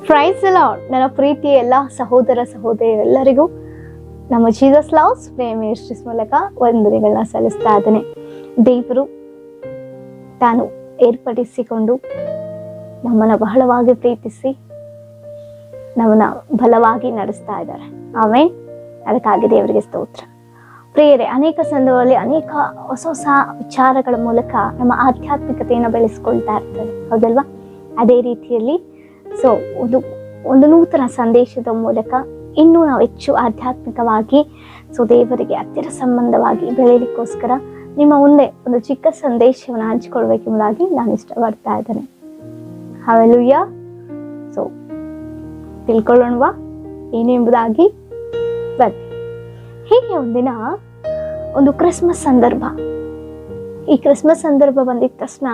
Price the lord. ನನ್ನ ಪ್ರೀತಿಯ ಎಲ್ಲ ಸಹೋದರ ಸಹೋದರಿಯರೆಲ್ಲರಿಗೂ ನಮ್ಮ ಜೀಸಸ್ ಲವ್ಸ್ ಪ್ರೇಮ್ ಮಿನಿಸ್ಟ್ರೀಸ್ ಮೂಲಕ ವಂದನೆಗಳನ್ನ ಸಲ್ಲಿಸ್ತಾ ಇದ್ದೇನೆ. ದೇವರು ತಾನು ಏರ್ಪಡಿಸಿಕೊಂಡು ನಮ್ಮನ್ನು ಬಹಳವಾಗಿ ಪ್ರೀತಿಸಿ ನಮ್ಮನ್ನ ಬಲವಾಗಿ ನಡೆಸ್ತಾ ಇದ್ದಾರೆ. ಆಮೇನ್. ಅದಕ್ಕಾಗಿ ದೇವರಿಗೆ ಸ್ತೋತ್ರ. ಪ್ರಿಯರೇ, ಅನೇಕ ಸಂದರ್ಭದಲ್ಲಿ ಅನೇಕ ಹೊಸ ಹೊಸ ವಿಚಾರಗಳ ಮೂಲಕ ನಮ್ಮ ಆಧ್ಯಾತ್ಮಿಕತೆಯನ್ನು ಬೆಳೆಸ್ಕೊಳ್ತಾ ಇರ್ತೇವೆ, ಹೌದಲ್ವಾ? ಅದೇ ರೀತಿಯಲ್ಲಿ ಒಂದು ನೂತನ ಸಂದೇಶದ ಮೂಲಕ ಇನ್ನೂ ನಾವು ಹೆಚ್ಚು ಆಧ್ಯಾತ್ಮಿಕವಾಗಿ ದೇವರಿಗೆ ಹತ್ತಿರ ಸಂಬಂಧವಾಗಿ ಬೆಳೆಯಲಿಕ್ಕೋಸ್ಕರ ನಿಮ್ಮ ಮುಂದೆ ಒಂದು ಚಿಕ್ಕ ಸಂದೇಶವನ್ನು ಹಂಚಿಕೊಳ್ಬೇಕೆಂಬುದಾಗಿ ನಾನು ಇಷ್ಟಪಡ್ತಾ ಇದ್ದೇನೆ. ಹಲ್ಲೆಲೂಯಾ. ತಿಳ್ಕೊಳ್ಳೋಣವಾ ಏನು ಎಂಬುದಾಗಿ? ಬನ್ನಿ. ಹೀಗೆ ಒಂದಿನ ಒಂದು ಕ್ರಿಸ್ಮಸ್ ಸಂದರ್ಭ. ಈ ಕ್ರಿಸ್ಮಸ್ ಸಂದರ್ಭ ಬಂದಿದ ತಕ್ಷಣ,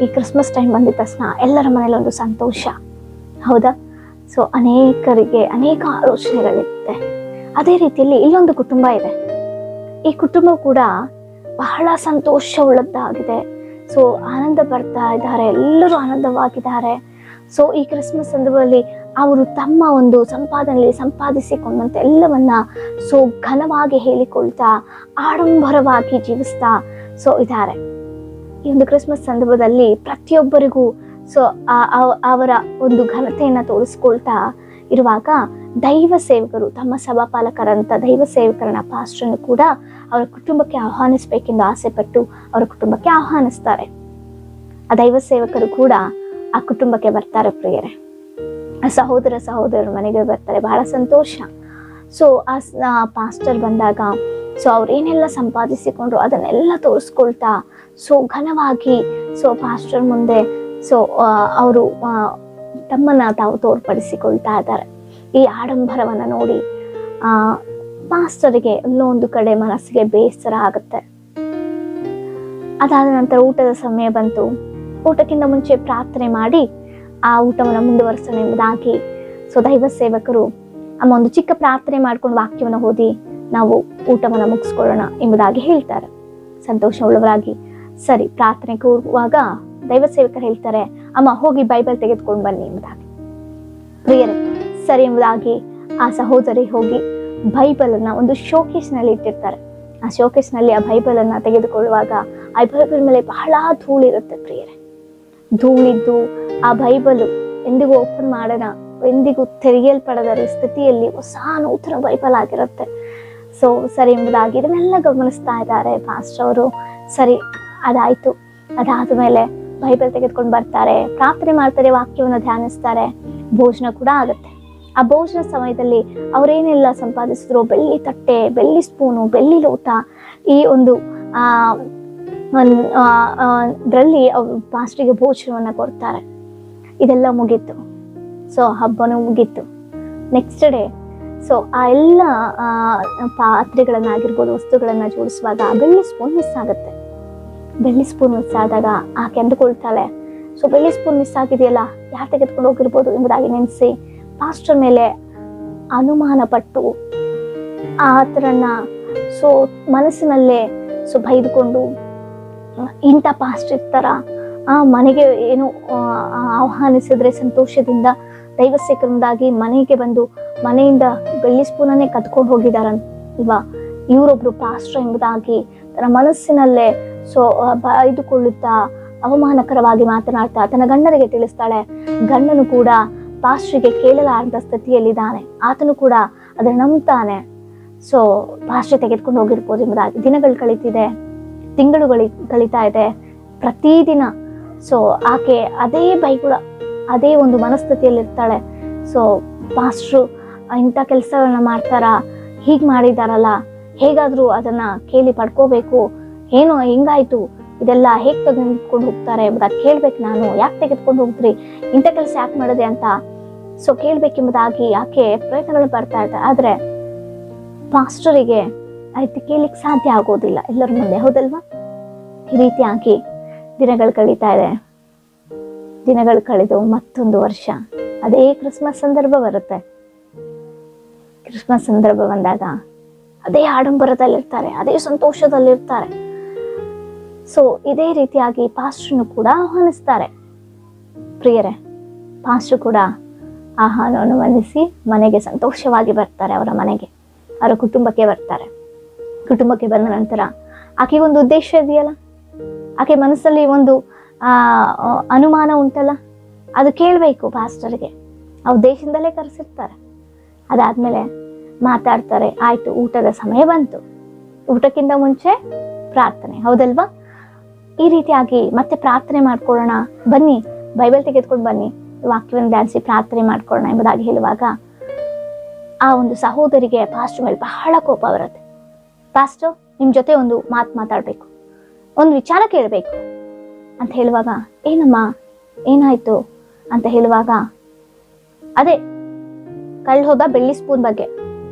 ಈ ಕ್ರಿಸ್ಮಸ್ ಟೈಮ್ ಬಂದಿದ ತಕ್ಷಣ ಎಲ್ಲರ ಮನೇಲಿ ಒಂದು ಸಂತೋಷ, ಹೌದಾ? ಅನೇಕರಿಗೆ ಅನೇಕ ಆಲೋಚನೆಗಳಿರುತ್ತೆ. ಅದೇ ರೀತಿಯಲ್ಲಿ ಇಲ್ಲೊಂದು ಕುಟುಂಬ ಇದೆ. ಈ ಕುಟುಂಬ ಕೂಡ ಬಹಳ ಸಂತೋಷವುಳ್ಳದ್ದಾಗಿದೆ. ಆನಂದ ಪಡ್ತಾ ಇದ್ದಾರೆ, ಎಲ್ಲರೂ ಆನಂದವಾಗಿದ್ದಾರೆ. ಈ ಕ್ರಿಸ್ಮಸ್ ಸಂದರ್ಭದಲ್ಲಿ ಅವರು ತಮ್ಮ ಒಂದು ಸಂಪಾದನೆಯಲ್ಲಿ ಸಂಪಾದಿಸಿಕೊಂಡಂತ ಎಲ್ಲವನ್ನ ಘನವಾಗಿ ಹೇಳಿಕೊಳ್ತಾ ಆಡಂಬರವಾಗಿ ಜೀವಿಸ್ತಾ ಇದ್ದಾರೆ. ಈ ಒಂದು ಕ್ರಿಸ್ಮಸ್ ಸಂದರ್ಭದಲ್ಲಿ ಪ್ರತಿಯೊಬ್ಬರಿಗೂ ಅವರ ಒಂದು ಘನತೆಯನ್ನ ತೋರಿಸ್ಕೊಳ್ತಾ ಇರುವಾಗ ದೈವ ಸೇವಕರು ತಮ್ಮ ಸಭಾಪಾಲಕರಂತ ದೈವ ಸೇವಕರನ್ನ ಪಾಸ್ಟರ್ನು ಕೂಡ ಅವರ ಕುಟುಂಬಕ್ಕೆ ಆಹ್ವಾನಿಸ್ಬೇಕೆಂದು ಆಸೆ ಪಟ್ಟು ಅವರ ಕುಟುಂಬಕ್ಕೆ ಆಹ್ವಾನಿಸ್ತಾರೆ. ಆ ದೈವ ಸೇವಕರು ಕೂಡ ಆ ಕುಟುಂಬಕ್ಕೆ ಬರ್ತಾರೆ. ಪ್ರಿಯರೇ, ಆ ಸಹೋದರರ ಮನೆಗೆ ಬರ್ತಾರೆ. ಬಹಳ ಸಂತೋಷ. ಆ ಪಾಸ್ಟರ್ ಬಂದಾಗ ಅವ್ರು ಏನೆಲ್ಲ ಸಂಪಾದಿಸಿಕೊಂಡ್ರು ಅದನ್ನೆಲ್ಲ ತೋರಿಸ್ಕೊಳ್ತಾ ಘನವಾಗಿ ಪಾಸ್ಟರ್ ಮುಂದೆ ಅವರು ತಮ್ಮನ್ನ ತಾವು ತೋರ್ಪಡಿಸಿಕೊಳ್ತಾ ಇದ್ದಾರೆ. ಈ ಆಡಂಬರವನ್ನ ನೋಡಿ ಪಾಸ್ಟರ್ಗೆ ಎಲ್ಲೋ ಒಂದು ಕಡೆ ಮನಸ್ಸಿಗೆ ಬೇಸರ ಆಗುತ್ತೆ. ಅದಾದ ನಂತರ ಊಟದ ಸಮಯ ಬಂತು. ಊಟಕ್ಕಿಂತ ಮುಂಚೆ ಪ್ರಾರ್ಥನೆ ಮಾಡಿ ಆ ಊಟವನ್ನು ಮುಂದುವರಿಸೋಣ ಎಂಬುದಾಗಿ ದೈವ ಸೇವಕರು ಒಂದು ಚಿಕ್ಕ ಪ್ರಾರ್ಥನೆ ಮಾಡ್ಕೊಂಡು ವಾಕ್ಯವನ್ನು ಓದಿ ನಾವು ಊಟವನ್ನು ಮುಗಿಸ್ಕೊಳ್ಳೋಣ ಎಂಬುದಾಗಿ ಹೇಳ್ತಾರೆ. ಸಂತೋಷವುಳ್ಳವರಾಗಿ ಸರಿ ಪ್ರಾರ್ಥನೆ ಕೂರುವಾಗ ದೈವ ಸೇವಕರು ಹೇಳ್ತಾರೆ, ಅಮ್ಮ ಹೋಗಿ ಬೈಬಲ್ ತೆಗೆದುಕೊಂಡು ಬನ್ನಿ ಎಂಬುದಾಗಿ. ಪ್ರಿಯರೇ, ಸರಿ ಎಂಬುದಾಗಿ ಆ ಸಹೋದರಿ ಹೋಗಿ ಬೈಬಲ್ ಅನ್ನ ಒಂದು ಶೋಕೇಶ್ ನಲ್ಲಿ ಇಟ್ಟಿರ್ತಾರೆ. ಆ ಶೋಕೇಶ್ ನಲ್ಲಿ ಆ ಬೈಬಲ್ ಅನ್ನ ತೆಗೆದುಕೊಳ್ಳುವಾಗ ಆ ಬೈಬಲ್ ಮೇಲೆ ಬಹಳ ಧೂಳಿರುತ್ತೆ. ಪ್ರಿಯರೇ, ಧೂಳಿದ್ದು ಆ ಬೈಬಲ್ ಎಂದಿಗೂ ಓಪನ್ ಮಾಡೋಣ, ಎಂದಿಗೂ ತೆರೆಯಲ್ಪಡದ ಸ್ಥಿತಿಯಲ್ಲಿ ಹೊಸ ನೂತನ ಬೈಬಲ್ ಆಗಿರುತ್ತೆ. ಸರಿ ಎಂಬುದಾಗಿ ಇದನ್ನೆಲ್ಲ ಗಮನಿಸ್ತಾ ಇದ್ದಾರೆ ಪಾಸ್ಟರ್ ಅವರು. ಸರಿ, ಅದಾಯ್ತು. ಅದಾದ್ಮೇಲೆ ಬೈಬಲ್ ತೆಗೆದುಕೊಂಡು ಬರ್ತಾರೆ, ಪ್ರಾರ್ಥನೆ ಮಾಡ್ತಾರೆ, ವಾಕ್ಯವನ್ನು ಧ್ಯಾನಿಸ್ತಾರೆ, ಭೋಜನ ಕೂಡ ಆಗುತ್ತೆ. ಆ ಭೋಜನ ಸಮಯದಲ್ಲಿ ಅವರೇನೆಲ್ಲ ಸಂಪಾದಿಸಿದ್ರು, ಬೆಳ್ಳಿ ತಟ್ಟೆ, ಬೆಳ್ಳಿ ಸ್ಪೂನು, ಬೆಳ್ಳಿ ಲೋಟ, ಈ ಒಂದು ದ್ರಲ್ಲಿ ಅವ್ರು ಪಾಸ್ಟ್ರಿಗೆ ಭೋಜನವನ್ನ ಕೊಡ್ತಾರೆ. ಇದೆಲ್ಲ ಮುಗೀತು. ಹಬ್ಬನೂ ಮುಗೀತು. ನೆಕ್ಸ್ಟ್ ಡೇ ಆ ಎಲ್ಲ ಪಾತ್ರೆಗಳನ್ನಾಗಿರ್ಬೋದು, ವಸ್ತುಗಳನ್ನ ಜೋಡಿಸುವಾಗ ಬೆಳ್ಳಿ ಸ್ಪೂನ್ ಮಿಸ್ ಆಗುತ್ತೆ. ಬೆಳ್ಳಿ ಸ್ಪೂನ್ ಮಿಸ್ ಆದಾಗ ಆಕೆ ಅಂದುಕೊಳ್ತಾಳೆ, ಬೆಳ್ಳಿ ಸ್ಪೂನ್ ಮಿಸ್ ಆಗಿದೆಯಲ್ಲ, ಯಾರು ತೆಗೆದುಕೊಂಡು ಹೋಗಿರ್ಬೋದು ಎಂಬುದಾಗಿ ನೆನೆಸಿ ಪಾಸ್ಟರ್ ಮೇಲೆ ಅನುಮಾನ ಪಟ್ಟು ಆತರನ್ನ ಮನಸ್ಸಿನಲ್ಲೇ ಬೈದುಕೊಂಡು, ಇಂಥ ಪಾಸ್ಟರ್ ಇರ್ತಾರ, ಮನೆಗೆ ಏನು ಆಹ್ವಾನಿಸಿದ್ರೆ ಸಂತೋಷದಿಂದ ದೈವ ಸೇವಕರಿಂದಾಗಿ ಮನೆಗೆ ಬಂದು ಮನೆಯಿಂದ ಬೆಳ್ಳಿ ಸ್ಪೂನನ್ನೇ ಕದ್ಕೊಂಡು ಹೋಗಿದಾರಲ್ವಾ, ಇವರೊಬ್ರು ಪಾಸ್ಟರ್ ಎಂಬುದಾಗಿ ತನ್ನ ಮನಸ್ಸಿನಲ್ಲೇ ಬೈದುಕೊಳ್ಳುತ್ತಾ ಅವಮಾನಕರವಾಗಿ ಮಾತನಾಡ್ತಾ ತನ್ನ ಗಂಡನಿಗೆ ತಿಳಿಸ್ತಾಳೆ. ಗಂಡನು ಕೂಡ ಪಾಸ್ಟ್ರಿಗೆ ಕೇಳಲಾರದ ಸ್ಥಿತಿಯಲ್ಲಿದ್ದಾನೆ. ಆತನು ಕೂಡ ಅದನ್ನ ನಂಬ್ತಾನೆ. ಪಾಸ್ಟ್ರ್ ತೆಗೆದುಕೊಂಡು ಹೋಗಿರ್ಬೋದು ಎಂಬುದಾಗಿ ದಿನಗಳು ಕಳೀತಿದೆ, ತಿಂಗಳುಗಳು ಕಳೀತಾ ಇದೆ. ಪ್ರತಿದಿನ ಆಕೆ ಅದೇ ಬೈಗುಳ, ಅದೇ ಒಂದು ಮನಸ್ಥಿತಿಯಲ್ಲಿ ಇರ್ತಾಳೆ. ಪಾಸ್ಟ್ರು ಇಂಥ ಕೆಲಸಗಳನ್ನ ಮಾಡ್ತಾರ, ಹೀಗ್ ಮಾಡಿದಾರಲ್ಲ, ಹೇಗಾದ್ರೂ ಅದನ್ನ ಕೇಳಿ ಪಡ್ಕೋಬೇಕು, ಏನೋ ಹಿಂಗಾಯ್ತು, ಇದೆಲ್ಲ ಹೇಗ್ ತೆಗೆದುಕೊಂಡು ಹೋಗ್ತಾರೆ ಎಂಬುದಾಗಿ ಕೇಳ್ಬೇಕು. ನಾನು ಯಾಕೆ ತೆಗೆದುಕೊಂಡು ಹೋಗ್ತೀರಿ, ಇಂಥ ಕೆಲಸ ಯಾಕೆ ಮಾಡಿದೆ ಅಂತ ಕೇಳ್ಬೇಕೆಂಬುದಾಗಿ ಆಕೆ ಪ್ರಯತ್ನಗಳು ಬರ್ತಾ ಇರ್ತಾರೆ. ಆದ್ರೆ ಪಾಸ್ಟರಿಗೆ ಆಯ್ತು ಕೇಳಿಕ್ ಸಾಧ್ಯ ಆಗೋದಿಲ್ಲ ಎಲ್ಲರ ಮುಂದೆ, ಹೌದಲ್ವಾ? ಈ ರೀತಿಯಾಗಿ ದಿನಗಳು ಕಳೀತಾ ಇದೆ. ದಿನಗಳು ಕಳೆದು ಮತ್ತೊಂದು ವರ್ಷ ಅದೇ ಕ್ರಿಸ್ಮಸ್ ಸಂದರ್ಭ ಬರುತ್ತೆ. ಕ್ರಿಸ್ಮಸ್ ಸಂದರ್ಭ ಬಂದಾಗ ಅದೇ ಆಡಂಬರದಲ್ಲಿರ್ತಾರೆ, ಅದೇ ಸಂತೋಷದಲ್ಲಿರ್ತಾರೆ. ಇದೇ ರೀತಿಯಾಗಿ ಪಾಸ್ಟರ್ನು ಕೂಡ ಆಹ್ವಾನಿಸ್ತಾರೆ. ಪ್ರಿಯರೇ, ಪಾಸ್ಟರ್ ಕೂಡ ಆಹ್ವಾನವನ್ನು ಮನ್ನಿಸಿ ಮನೆಗೆ ಸಂತೋಷವಾಗಿ ಬರ್ತಾರೆ, ಅವರ ಮನೆಗೆ, ಅವರ ಕುಟುಂಬಕ್ಕೆ ಬರ್ತಾರೆ. ಕುಟುಂಬಕ್ಕೆ ಬಂದ ನಂತರ ಆಕೆಗೆ ಒಂದು ಉದ್ದೇಶ ಇದೆಯಲ್ಲ, ಆಕೆ ಮನಸ್ಸಲ್ಲಿ ಒಂದು ಅನುಮಾನ ಉಂಟಲ್ಲ, ಅದು ಕೇಳಬೇಕು ಪಾಸ್ಟರ್ಗೆ. ಆ ಉದ್ದೇಶದಿಂದಲೇ ಕರೆಸಿರ್ತಾರೆ. ಅದಾದ್ಮೇಲೆ ಮಾತಾಡ್ತಾರೆ. ಆಯ್ತು, ಊಟದ ಸಮಯ ಬಂತು, ಊಟಕ್ಕಿಂತ ಮುಂಚೆ ಪ್ರಾರ್ಥನೆ, ಹೌದಲ್ವಾ? ಈ ರೀತಿಯಾಗಿ ಮತ್ತೆ ಪ್ರಾರ್ಥನೆ ಮಾಡ್ಕೊಳ್ಳೋಣ, ಬನ್ನಿ ಬೈಬಲ್ ತೆಗೆದುಕೊಂಡು ಬನ್ನಿ, ವಾಕ್ಯವನ್ನು ಧ್ಯಾನಿಸಿ ಪ್ರಾರ್ಥನೆ ಮಾಡ್ಕೊಳ್ಳೋಣ ಎಂಬುದಾಗಿ ಹೇಳುವಾಗ ಆ ಒಂದು ಸಹೋದರಿಗೆ ಪಾಸ್ಟರ್ ಮೇಲೆ ಬಹಳ ಕೋಪ ಬರುತ್ತೆ. ಪಾಸ್ಟರ್, ನಿಮ್ ಜೊತೆ ಒಂದು ಮಾತಾಡ್ಬೇಕು, ಒಂದು ವಿಚಾರ ಕೇಳಬೇಕು ಅಂತ ಹೇಳುವಾಗ, ಏನಮ್ಮ ಏನಾಯ್ತು ಅಂತ ಹೇಳುವಾಗ, ಅದೇ ಹೋದ ಬೆಳ್ಳಿ ಸ್ಪೂನ್ ಬಗ್ಗೆ.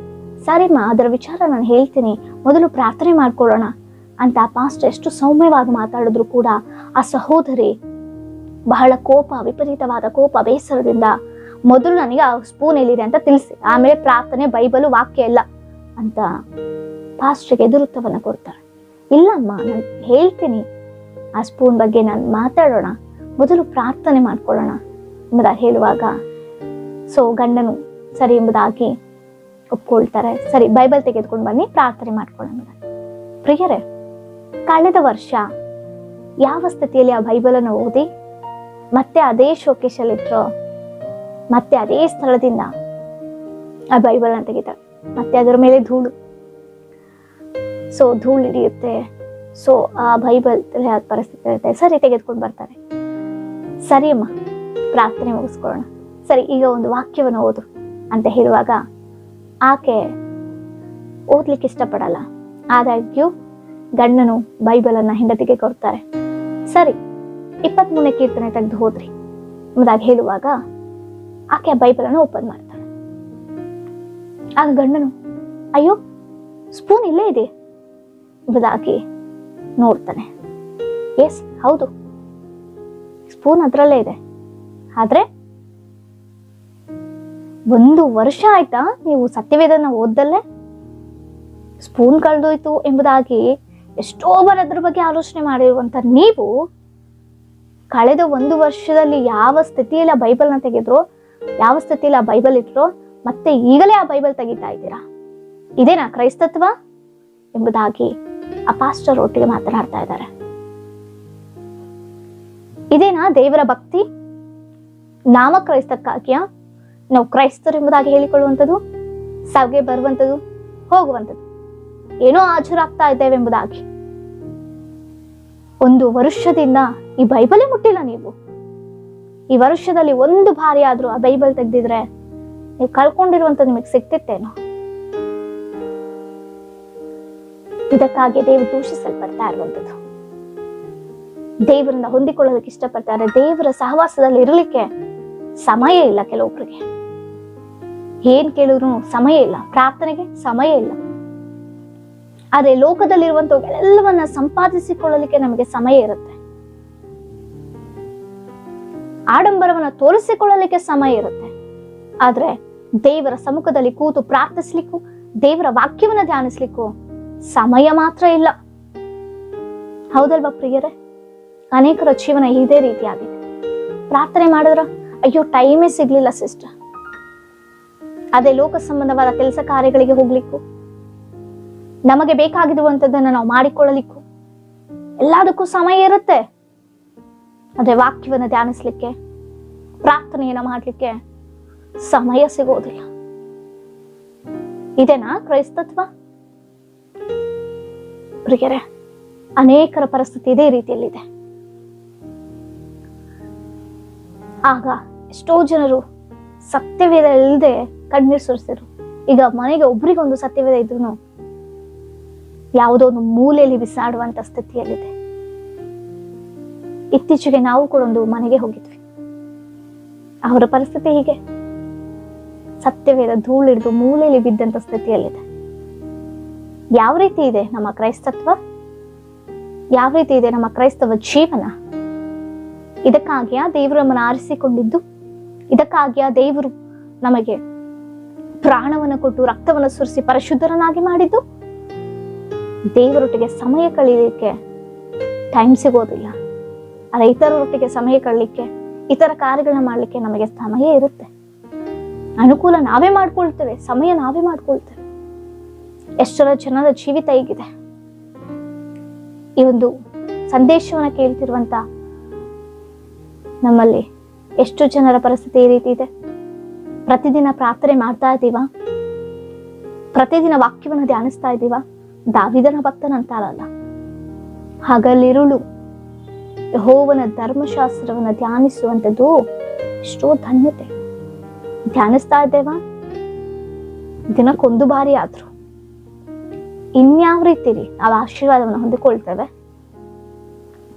ಸರಿಮ್ಮ, ಅದರ ವಿಚಾರ ನಾನು ಹೇಳ್ತೀನಿ, ಮೊದಲು ಪ್ರಾರ್ಥನೆ ಮಾಡ್ಕೊಳ್ಳೋಣ ಅಂತ ಆ ಪಾಸ್ಟರ್ ಎಷ್ಟು ಸೌಮ್ಯವಾಗಿ ಮಾತಾಡಿದ್ರು ಕೂಡ ಆ ಸಹೋದರಿ ಬಹಳ ಕೋಪ, ವಿಪರೀತವಾದ ಕೋಪ, ಬೇಸರದಿಂದ ಮೊದಲು ನನಗೆ ಆ ಸ್ಪೂನ್ ಎಲ್ಲಿದೆ ಅಂತ ತಿಳಿಸಿ, ಆಮೇಲೆ ಪ್ರಾರ್ಥನೆ, ಬೈಬಲು, ವಾಕ್ಯ ಎಲ್ಲ ಅಂತ ಪಾಸ್ಟರ್ಗೆ ಎದುರುತ್ತವನ್ನ ಕೊಡ್ತಾರೆ. ಇಲ್ಲಮ್ಮ, ನಾನು ಹೇಳ್ತೀನಿ, ಆ ಸ್ಪೂನ್ ಬಗ್ಗೆ ನಾನು ಮಾತಾಡೋಣ, ಮೊದಲು ಪ್ರಾರ್ಥನೆ ಮಾಡ್ಕೊಳ್ಳೋಣ ಎಂಬುದಾಗಿ ಹೇಳುವಾಗ ಗಂಡನು ಸರಿ ಎಂಬುದಾಗಿ ಒಪ್ಕೊಳ್ತಾರೆ. ಸರಿ, ಬೈಬಲ್ ತೆಗೆದುಕೊಂಡು ಬನ್ನಿ, ಪ್ರಾರ್ಥನೆ ಮಾಡ್ಕೊಳ್ಳೋಣ. ಪ್ರಿಯರೇ, ಕಳೆದ ವರ್ಷ ಯಾವ ಸ್ಥಿತಿಯಲ್ಲಿ ಆ ಬೈಬಲನ್ನು ಓದಿ ಮತ್ತೆ ಅದೇ ಶೋಕೇಶಲ್ಲಿ ಇಟ್ಟರೋ, ಮತ್ತೆ ಅದೇ ಸ್ಥಳದಿಂದ ಆ ಬೈಬಲ್ ಅನ್ನು ತೆಗಿತಾರೆ, ಮತ್ತೆ ಅದರ ಮೇಲೆ ಧೂಳು ಹಿಡಿಯುತ್ತೆ. ಆ ಬೈಬಲ್ ಪರಿಸ್ಥಿತಿ ಇರುತ್ತೆ. ಸರಿ, ತೆಗೆದುಕೊಂಡು ಬರ್ತಾರೆ. ಸರಿ ಅಮ್ಮ, ಪ್ರಾರ್ಥನೆ ಮುಗಿಸ್ಕೊಳ್ಳೋಣ, ಸರಿ ಈಗ ಒಂದು ವಾಕ್ಯವನ್ನು ಓದು ಅಂತ ಹೇಳುವಾಗ ಆಕೆ ಓದ್ಲಿಕ್ಕೆ ಇಷ್ಟಪಡಲ್ಲ. ಆದಾಗ್ಯೂ ಗಂಡನು ಬೈಬಲ್ ಅನ್ನ ಹೆಂಡತಿಗೆ ಕೊಡ್ತಾರೆ. ಸರಿ, 23ನೇ ಕೀರ್ತನೆ ತೆಗೆದು ಹೋದ್ರಿ ಎಂಬುದಾಗಿ ಹೇಳುವಾಗ ಆಕೆ ಆ ಬೈಬಲ್ ಅನ್ನು ಓಪನ್ ಮಾಡ್ತಾಳೆ. ಆಗ ಗಂಡನು, ಅಯ್ಯೋ ಸ್ಪೂನ್ ಇಲ್ಲೇ ಇದೆ ಎಂಬುದಾಗಿ ನೋಡ್ತಾನೆ. ಎಸ್, ಹೌದು, ಸ್ಪೂನ್ ಅದ್ರಲ್ಲೇ ಇದೆ. ಆದ್ರೆ 1 ವರ್ಷ ಆಯ್ತಾ ನೀವು ಸತ್ಯವೇದನ ಓದ್ದಲ್ಲೇ? ಸ್ಪೂನ್ ಕಳೆದೋಯ್ತು ಎಂಬುದಾಗಿ ಎಷ್ಟೋ ಬಾರಿ ಅದ್ರ ಬಗ್ಗೆ ಆಲೋಚನೆ ಮಾಡಿರುವಂತ ನೀವು ಕಳೆದ 1 ವರ್ಷದಲ್ಲಿ ಯಾವ ಸ್ಥಿತಿಯಲ್ಲಿ ಆ ಬೈಬಲ್ನ ತೆಗೆದ್ರೋ, ಯಾವ ಸ್ಥಿತಿಯಲ್ಲಿ ಆ ಬೈಬಲ್ ಇಟ್ರೋ, ಮತ್ತೆ ಈಗಲೇ ಆ ಬೈಬಲ್ ತೆಗಿತಾ ಇದ್ದೀರಾ? ಇದೇನಾ ಕ್ರೈಸ್ತತ್ವ ಎಂಬುದಾಗಿ ಆ ಪಾಸ್ಟರ್ ಒಟ್ಟಿಗೆ ಮಾತನಾಡ್ತಾ ಇದ್ದಾರೆ. ಇದೇನಾ ದೇವರ ಭಕ್ತಿ? ನಾಮ ಕ್ರೈಸ್ತಕ್ಕಾಗಿಯಾ ನಾವು ಕ್ರೈಸ್ತರು ಎಂಬುದಾಗಿ ಹೇಳಿಕೊಳ್ಳುವಂಥದ್ದು, ಸಾವಿಗೆ ಬರುವಂಥದ್ದು, ಹೋಗುವಂಥದ್ದು, ಏನೋ ಹಾಜರಾಗ್ತಾ ಇದ್ದೇವೆ ಎಂಬುದಾಗಿ. 1 ವರ್ಷದಿಂದ ಈ ಬೈಬಲೇ ಮುಟ್ಟಿಲ್ಲ ನೀವು. ಈ ವರ್ಷದಲ್ಲಿ 1 ಬಾರಿ ಆದ್ರೂ ಆ ಬೈಬಲ್ ತೆಗೆದಿದ್ರೆ ನೀವು ಕಳ್ಕೊಂಡಿರುವಂಥದ್ದು ನಿಮಗೆ ಸಿಗ್ತಿತ್ತೇನೋ? ಇದಕ್ಕಾಗಿ ದೇವರು ದೂಷಿಸಲ್ಪಡ್ತಾ ಇರುವಂಥದ್ದು. ದೇವರನ್ನ ಹೊಂದಿಕೊಳ್ಳೋದಕ್ಕೆ ಇಷ್ಟಪಡ್ತಾರೆ, ದೇವರ ಸಹವಾಸದಲ್ಲಿ ಇರಲಿಕ್ಕೆ ಸಮಯ ಇಲ್ಲ ಕೆಲವೊಬ್ಬರಿಗೆ. ಏನ್ ಕೇಳಿದ್ರು ಸಮಯ ಇಲ್ಲ, ಪ್ರಾರ್ಥನೆಗೆ ಸಮಯ ಇಲ್ಲ. ಆದ್ರೆ ಲೋಕದಲ್ಲಿರುವಂತವೆಲ್ಲವನ್ನ ಸಂಪಾದಿಸಿಕೊಳ್ಳಲಿಕ್ಕೆ ನಮಗೆ ಸಮಯ ಇರುತ್ತೆ. ಆಡಂಬರವನ್ನ ತೋರಿಸಿಕೊಳ್ಳಲಿಕ್ಕೆ ಸಮಯ ಇರುತ್ತೆ. ಆದ್ರೆ ದೇವರ ಸಮ್ಮುಖದಲ್ಲಿ ಕೂತು ಪ್ರಾರ್ಥಿಸ್ಲಿಕ್ಕೂ, ದೇವರ ವಾಕ್ಯವನ್ನ ಧ್ಯಾನಿಸ್ಲಿಕ್ಕೂ ಸಮಯ ಮಾತ್ರ ಇಲ್ಲ. ಹೌದಲ್ವಾ ಪ್ರಿಯರೇ? ಅನೇಕರ ಜೀವನ ಇದೇ ರೀತಿಯಾಗಿದೆ. ಪ್ರಾರ್ಥನೆ ಮಾಡಿದ್ರ ಅಯ್ಯೋ ಟೈಮೇ ಸಿಗ್ಲಿಲ್ಲ ಸಿಸ್ಟರ್. ಅದೇ ಲೋಕ ಸಂಬಂಧವಾದ ಕೆಲಸ ಕಾರ್ಯಗಳಿಗೆ ಹೋಗ್ಲಿಕ್ಕೂ, ನಮಗೆ ಬೇಕಾಗಿರುವಂತದ್ದನ್ನ ನಾವು ಮಾಡಿಕೊಳ್ಳಲಿಕ್ಕೂ ಎಲ್ಲದಕ್ಕೂ ಸಮಯ ಇರುತ್ತೆ. ಅದೇ ವಾಕ್ಯವನ್ನ ಧ್ಯಾನಿಸ್ಲಿಕ್ಕೆ, ಪ್ರಾರ್ಥನೆಯನ್ನ ಮಾಡ್ಲಿಕ್ಕೆ ಸಮಯ ಸಿಗೋದಿಲ್ಲ. ಇದೇನಾ ಕ್ರೈಸ್ತತ್ವ? ಪ್ರಿಯರೇ, ಅನೇಕರ ಪರಿಸ್ಥಿತಿ ಇದೇ ರೀತಿಯಲ್ಲಿದೆ. ಆಗ ಎಷ್ಟೋ ಜನರು ಸತ್ಯವೇದ ಇಲ್ಲದೆ ಕಣ್ಣೀರ್ ಸುರಿಸಿದ್ರು. ಈಗ ಮನೆಗೆ ಒಬ್ರಿಗೊಂದು ಸತ್ಯವೇದ ಇದ್ರು ಯಾವುದೋ ಒಂದು ಮೂಲೆಯಲ್ಲಿ ಬಿಸಾಡುವಂತ ಸ್ಥಿತಿಯಲ್ಲಿದೆ. ಇತ್ತೀಚೆಗೆ ನಾವು ಕೂಡ ಒಂದು ಮನೆಗೆ ಹೋಗಿದ್ವಿ. ಅವರ ಪರಿಸ್ಥಿತಿ ಹೀಗೆ, ಸತ್ಯವೇದ ಧೂಳಿಡಿದು ಮೂಲೆಯಲ್ಲಿ ಬಿದ್ದಂತ ಸ್ಥಿತಿಯಲ್ಲಿದೆ. ಯಾವ ರೀತಿ ಇದೆ ನಮ್ಮ ಕ್ರೈಸ್ತತ್ವ? ಯಾವ ರೀತಿ ಇದೆ ನಮ್ಮ ಕ್ರೈಸ್ತವ ಜೀವನ? ಇದಕ್ಕಾಗಿಯಾ ದೇವರು ನಮ್ಮನ್ನು ಆರಿಸಿಕೊಂಡಿದ್ದು? ಇದಕ್ಕಾಗಿಯಾ ದೇವರು ನಮಗೆ ಪ್ರಾಣವನ್ನು ಕೊಟ್ಟು ರಕ್ತವನ್ನು ಸುರಿಸಿ ಪರಿಶುದ್ಧರನ್ನಾಗಿ ಮಾಡಿದ್ದು? ದೇವರೊಟ್ಟಿಗೆ ಸಮಯ ಕಳೀಲಿಕ್ಕೆ ಟೈಮ್ ಸಿಗೋದಿಲ್ಲ. ಅಲ್ಲ, ಇತರರೊಟ್ಟಿಗೆ ಸಮಯ ಕಳೀಲಿಕ್ಕೆ, ಇತರ ಕಾರ್ಯಗಳನ್ನ ಮಾಡ್ಲಿಕ್ಕೆ ನಮಗೆ ಸಮಯ ಇರುತ್ತೆ. ಅನುಕೂಲ ನಾವೇ ಮಾಡ್ಕೊಳ್ತೇವೆ, ಸಮಯ ನಾವೇ ಮಾಡ್ಕೊಳ್ತೇವೆ. ಎಷ್ಟರ ಜನರ ಜೀವಿತ ಹೇಗಿದೆ. ಈ ಒಂದು ಸಂದೇಶವನ್ನ ಕೇಳ್ತಿರುವಂತ ನಮ್ಮಲ್ಲಿ ಎಷ್ಟು ಜನರ ಪರಿಸ್ಥಿತಿ ಈ ರೀತಿ ಇದೆ. ಪ್ರತಿದಿನ ಪ್ರಾರ್ಥನೆ ಮಾಡ್ತಾ ಇದ್ದೀವ? ಪ್ರತಿದಿನ ವಾಕ್ಯವನ್ನು ಧ್ಯಾನಿಸ್ತಾ ಇದ್ದೀವ? ದಾವಿದನ ಭಕ್ತನಂತಾರಲ್ಲ, ಹಗಲಿರುಳು ಯೆಹೋವನ ಧರ್ಮಶಾಸ್ತ್ರವನ್ನ ಧ್ಯಾನಿಸುವಂಥದ್ದು ಎಷ್ಟೋ ಧನ್ಯತೆ. ಧ್ಯಾನಿಸ್ತಾ ಇದ್ದೇವ? ದಿನಕ್ಕೊಂದು ಬಾರಿ ಆದ್ರು ಇನ್ಯಾವ ರೀತಿಲಿ ನಾವು ಆಶೀರ್ವಾದವನ್ನು ಹೊಂದಿಕೊಳ್ತೇವೆ?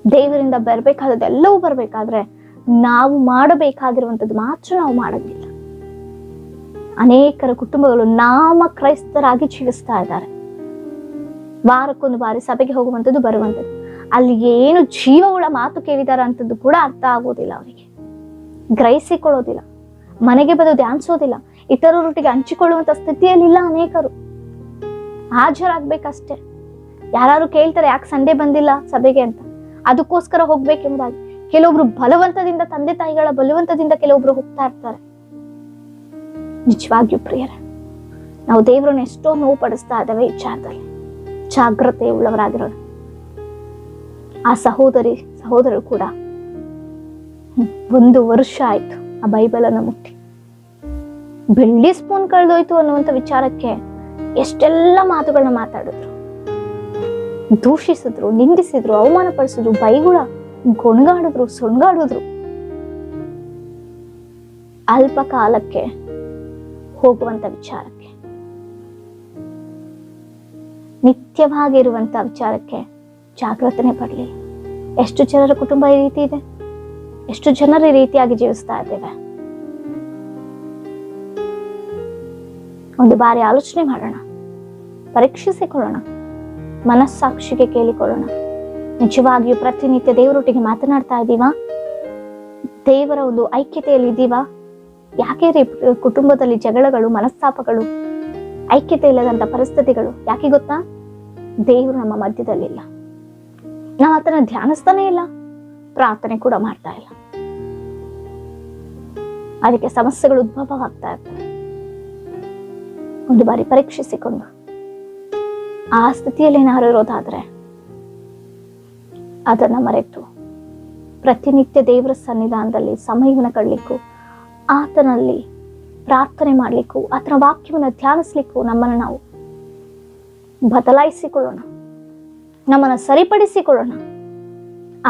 ದೇವರಿಂದ ಬರ್ಬೇಕಾದದ್ದೆಲ್ಲವೂ ಬರ್ಬೇಕಾದ್ರೆ ನಾವು ಮಾಡಬೇಕಾಗಿರುವಂಥದ್ದು ಮಾತ್ರ ನಾವು ಮಾಡೋದಿಲ್ಲ. ಅನೇಕರ ಕುಟುಂಬಗಳು ನಾಮ ಕ್ರೈಸ್ತರಾಗಿ ಜೀವಿಸ್ತಾ ಇದ್ದಾರೆ. ವಾರಕ್ಕೊಂದು ಬಾರಿ ಸಭೆಗೆ ಹೋಗುವಂಥದ್ದು, ಬರುವಂಥದ್ದು, ಅಲ್ಲಿ ಏನು ಜೀವವುಳ ಮಾತು ಕೇಳಿದಾರ ಅಂತದ್ದು ಕೂಡ ಅರ್ಥ ಆಗೋದಿಲ್ಲ, ಅವರಿಗೆ ಗ್ರಹಿಸಿಕೊಳ್ಳೋದಿಲ್ಲ, ಮನೆಗೆ ಬಂದು ಧ್ಯಾನಿಸೋದಿಲ್ಲ, ಇತರರೊಟ್ಟಿಗೆ ಹಂಚಿಕೊಳ್ಳುವಂತ ಸ್ಥಿತಿಯಲ್ಲಿಲ್ಲ ಅನೇಕರು. ಹಾಜರಾಗ್ಬೇಕಷ್ಟೇ. ಯಾರು ಕೇಳ್ತಾರೆ ಯಾಕೆ ಸಂಡೇ ಬಂದಿಲ್ಲ ಸಭೆಗೆ ಅಂತ, ಅದಕ್ಕೋಸ್ಕರ ಹೋಗ್ಬೇಕೆಂಬುದಾಗಿ. ಕೆಲವೊಬ್ರು ಬಲವಂತದಿಂದ, ತಂದೆ ತಾಯಿಗಳ ಬಲವಂತದಿಂದ ಕೆಲವೊಬ್ರು ಹೋಗ್ತಾ ಇರ್ತಾರೆ. ನಿಜವಾಗಿಯೂ ಪ್ರಿಯರೇ, ನಾವು ದೇವರನ್ನ ಎಷ್ಟೋ ನೋವು ಪಡಿಸ್ತಾ ಇದ್ದೇವೆ ವಿಚಾರದಲ್ಲಿ. ಜಾಗ್ರತೆ ಉಳ್ಳವರಾಗಿರೋಣ. ಆ ಸಹೋದರರು ಕೂಡ 1 ವರ್ಷ ಆಯ್ತು ಆ ಬೈಬಲ್ ಅನ್ನು ಮುಟ್ಟಿ. ಬೆಳ್ಳಿ ಸ್ಪೂನ್ ಕಳೆದೋಯ್ತು ಅನ್ನುವಂಥ ವಿಚಾರಕ್ಕೆ ಎಷ್ಟೆಲ್ಲ ಮಾತುಗಳನ್ನ ಮಾತಾಡಿದ್ರು, ದೂಷಿಸಿದ್ರು, ನಿಂದಿಸಿದ್ರು, ಅವಮಾನ ಪಡಿಸಿದ್ರು, ಬೈಗುಳ ಗೊಣಗಾಡಿದ್ರು, ಸುಣ್ಗಾಡಿದ್ರು. ಅಲ್ಪ ಕಾಲಕ್ಕೆ ಹೋಗುವಂತ ವಿಚಾರಕ್ಕೆ, ನಿತ್ಯವಾಗಿರುವಂತ ವಿಚಾರಕ್ಕೆ ಜಾಗ್ರತೆನೆ ಪಡಲಿಲ್ಲ. ಎಷ್ಟು ಜನರ ಕುಟುಂಬ ಈ ರೀತಿ ಇದೆ, ಎಷ್ಟು ಜನರು ಈ ರೀತಿಯಾಗಿ ಜೀವಿಸ್ತಾ ಇದ್ದೇವೆ. ಒಂದು ಬಾರಿ ಆಲೋಚನೆ ಮಾಡೋಣ, ಪರೀಕ್ಷಿಸಿಕೊಳ್ಳೋಣ, ಮನಸ್ಸಾಕ್ಷಿಗೆ ಕೇಳಿಕೊಳ್ಳೋಣ. ನಿಜವಾಗಿಯೂ ಪ್ರತಿನಿತ್ಯ ದೇವರೊಟ್ಟಿಗೆ ಮಾತನಾಡ್ತಾ ಇದ್ದೀವಾ? ದೇವರ ಒಂದು ಐಕ್ಯತೆಯಲ್ಲಿ ಇದ್ದೀವಾ? ಯಾಕೆ ಕುಟುಂಬದಲ್ಲಿ ಜಗಳಗಳು, ಮನಸ್ತಾಪಗಳು, ಐಕ್ಯತೆ ಇಲ್ಲದಂತ ಪರಿಸ್ಥಿತಿಗಳು ಯಾಕೆ ಗೊತ್ತಾ? ದೇವರು ನಮ್ಮ ಮಧ್ಯದಲ್ಲಿಲ್ಲ. ನಾವು ಆತನ ಧ್ಯಾನಿಸ್ತಾನೆ ಇಲ್ಲ, ಪ್ರಾರ್ಥನೆ ಕೂಡ ಮಾಡ್ತಾ ಇಲ್ಲ. ಅದಕ್ಕೆ ಸಮಸ್ಯೆಗಳು ಉದ್ಭವವಾಗ್ತಾ ಇರ್ತವೆ. ಒಂದು ಬಾರಿ ಪರೀಕ್ಷಿಸಿಕೊಂಡು ಆ ಸ್ಥಿತಿಯಲ್ಲಿ ಏನಾರು ಇರೋದಾದ್ರೆ ಅದನ್ನ ಮರೆತು ಪ್ರತಿನಿತ್ಯ ದೇವರ ಸನ್ನಿಧಾನದಲ್ಲಿ ಸಮಯವನ್ನು ಕಳಲಿಕ್ಕೂ, ಆತನಲ್ಲಿ ಪ್ರಾರ್ಥನೆ ಮಾಡ್ಲಿಕ್ಕೂ, ಆತನ ವಾಕ್ಯವನ್ನು ಧ್ಯಾನಿಸ್ಲಿಕ್ಕೂ ನಮ್ಮನ್ನು ನಾವು ಬದಲಾಯಿಸಿಕೊಳ್ಳೋಣ, ನಮ್ಮನ್ನು ಸರಿಪಡಿಸಿಕೊಳ್ಳೋಣ.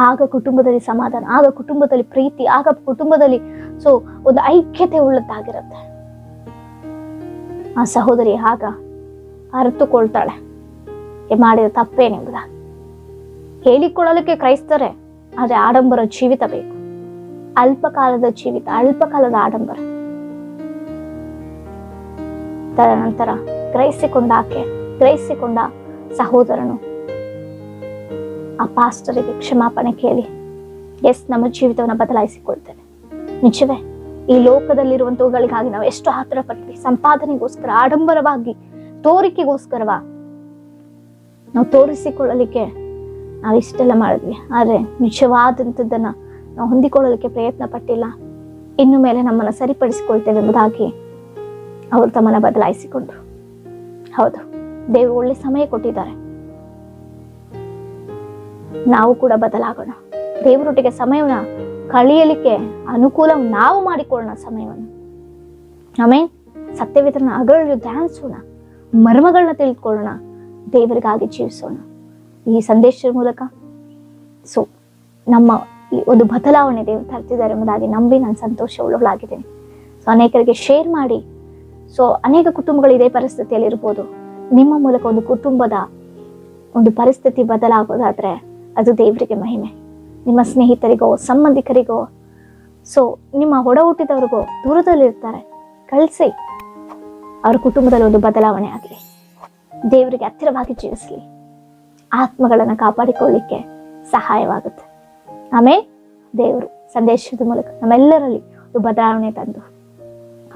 ಆಗ ಕುಟುಂಬದಲ್ಲಿ ಸಮಾಧಾನ, ಆಗ ಕುಟುಂಬದಲ್ಲಿ ಪ್ರೀತಿ, ಆಗ ಕುಟುಂಬದಲ್ಲಿ ಒಂದು ಐಕ್ಯತೆ ಉಳ್ಳದ್ದಾಗಿರುತ್ತೆ. ಆ ಸಹೋದರಿ ಆಗ ಅರಿತುಕೊಳ್ತಾಳೆ ಮಾಡಿದ ತಪ್ಪೇನೆಂಬುದಾಗಿ. ಹೇಳಿಕೊಳ್ಳಲಿಕ್ಕೆ ಕ್ರೈಸ್ತರೇ, ಆದ್ರೆ ಆಡಂಬರ ಜೀವಿತ ಬೇಕು. ಅಲ್ಪಕಾಲದ ಜೀವಿತ, ಅಲ್ಪಕಾಲದ ಆಡಂಬರ. ತದನಂತರ ಗ್ರಹಿಸಿಕೊಂಡ ಸಹೋದರನು ಆ ಪಾಸ್ಟರಿಗೆ ಕ್ಷಮಾಪಣೆ ಕೇಳಿ, ಎಸ್, ನಮ್ಮ ಜೀವಿತವನ್ನ ಬದಲಾಯಿಸಿಕೊಳ್ತೇನೆ. ನಿಜವೇ, ಈ ಲೋಕದಲ್ಲಿರುವಂತವುಗಳಿಗಾಗಿ ನಾವು ಎಷ್ಟು ಆತರ ಪಟ್ವಿ. ಸಂಪಾದನೆಗೋಸ್ಕರ, ಆಡಂಬರವಾಗಿ, ತೋರಿಕೆಗೋಸ್ಕರವ ನಾವು ತೋರಿಸಿಕೊಳ್ಳಲಿಕ್ಕೆ ನಾವು ಇಷ್ಟೆಲ್ಲ ಮಾಡಿದ್ವಿ. ಆದ್ರೆ ನಿಜವಾದಂಥದ್ದನ್ನ ನಾವು ಹೊಂದಿಕೊಳ್ಳಲಿಕ್ಕೆ ಪ್ರಯತ್ನ ಪಟ್ಟಿಲ್ಲ. ಇನ್ನು ಮೇಲೆ ನಮ್ಮನ್ನ ಸರಿಪಡಿಸಿಕೊಳ್ತೇವೆ ಎಂಬುದಾಗಿ ಅವರು ತಮ್ಮನ್ನ ಬದಲಾಯಿಸಿಕೊಂಡ್ರು. ಹೌದು, ದೇವರು ಒಳ್ಳೆ ಸಮಯ ಕೊಟ್ಟಿದ್ದಾರೆ. ನಾವು ಕೂಡ ಬದಲಾಗೋಣ. ದೇವರೊಟ್ಟಿಗೆ ಸಮಯವನ್ನ ಕಳೆಯಲಿಕ್ಕೆ ಅನುಕೂಲ ನಾವು ಮಾಡಿಕೊಳ್ಳೋಣ ಸಮಯವನ್ನು. ಆಮೇಲೆ ಸತ್ಯವೇದನ ಅಗಲು ಧ್ಯಾನಿಸೋಣ, ಮರ್ಮಗಳನ್ನ ತಿಳಿದುಕೊಳ್ಳೋಣ, ದೇವರಿಗಾಗಿ ಜೀವಿಸೋಣ. ಈ ಸಂದೇಶದ ಮೂಲಕ ನಮ್ಮ ಒಂದು ಬದಲಾವಣೆ ದೇವರು ತರ್ತಿದ್ದಾರೆ ಎಂಬುದಾಗಿ ನಂಬಿ ನಾನು ಸಂತೋಷವುಳ್ಳವಳಾಗಿದ್ದೇನೆ. ಅನೇಕರಿಗೆ ಶೇರ್ ಮಾಡಿ. ಅನೇಕ ಕುಟುಂಬಗಳು ಇದೇ ಪರಿಸ್ಥಿತಿಯಲ್ಲಿ ಇರ್ಬೋದು. ನಿಮ್ಮ ಮೂಲಕ ಒಂದು ಕುಟುಂಬದ ಒಂದು ಪರಿಸ್ಥಿತಿ ಬದಲಾಗೋದಾದ್ರೆ ಅದು ದೇವರಿಗೆ ಮಹಿಮೆ. ನಿಮ್ಮ ಸ್ನೇಹಿತರಿಗೋ, ಸಂಬಂಧಿಕರಿಗೋ, ನಿಮ್ಮ ಒಡ ಹುಟ್ಟಿದವ್ರಿಗೋ, ದೂರದಲ್ಲಿರ್ತಾರೆ, ಕಳಿಸಿ. ಅವ್ರ ಕುಟುಂಬದಲ್ಲಿ ಒಂದು ಬದಲಾವಣೆ ಆಗಲಿ, ದೇವರಿಗೆ ಹತ್ತಿರವಾಗಿ ಜೀವಿಸಲಿ, ಆತ್ಮಗಳನ್ನು ಕಾಪಾಡಿಕೊಳ್ಳಿಕ್ಕೆ ಸಹಾಯವಾಗುತ್ತೆ. ಆಮೇಲೆ ದೇವರು ಸಂದೇಶದ ಮೂಲಕ ನಮ್ಮೆಲ್ಲರಲ್ಲಿ ಒಂದು ಬದಲಾವಣೆ ತಂದು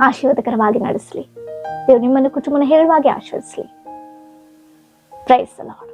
ಆಶೀರ್ವಾದಕರವಾಗಿ ನಡೆಸಲಿ. ದೇವರು ನಿಮ್ಮನ್ನು ಕುಟುಂಬನ ಹೇಳುವಾಗೆ ಆಶೀರ್ವದಿಸಲಿ. Praise the lord.